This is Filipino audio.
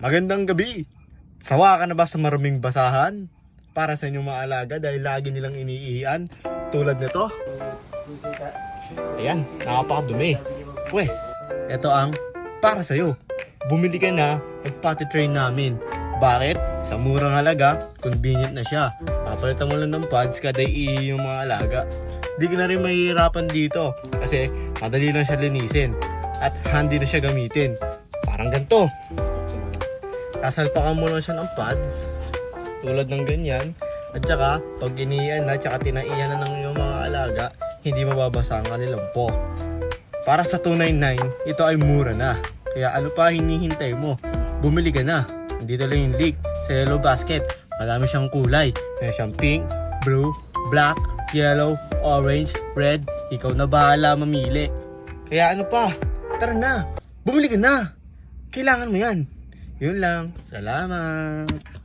Magandang gabi. Sawa ka na ba sa maruming basahan? Para sa inyong mga alaga dahil lagi nilang iniihian tulad nito. Ayan, nakapakadumi. Pwes, ito ang para sa'yo. Bumili ka na, magpati-train namin. Bakit? Sa murang halaga, convenient na siya. Papalitan mo lang ng pads kada yung mga alaga. Di ka na rin mahihirapan dito kasi madali lang siya linisin at handy na siya gamitin. Parang ganito. Sasalpakan mo lang siya ng pads tulad ng ganyan. At saka, pag iniiyan na, tsaka tinaiyan na ng iyong mga alaga, hindi mababasa ang kanilang po. Para sa $299, ito ay mura na. Kaya ano pa hinihintay mo? Bumili ka na. Dito lang yung link sa Yellow Basket. Marami siyang kulay. Meron siyang pink, blue, black, yellow, orange, red. Ikaw na bahala mamili. Kaya ano pa? Tara na! Bumili ka na! Kailangan mo yan. Yun lang. Salamat!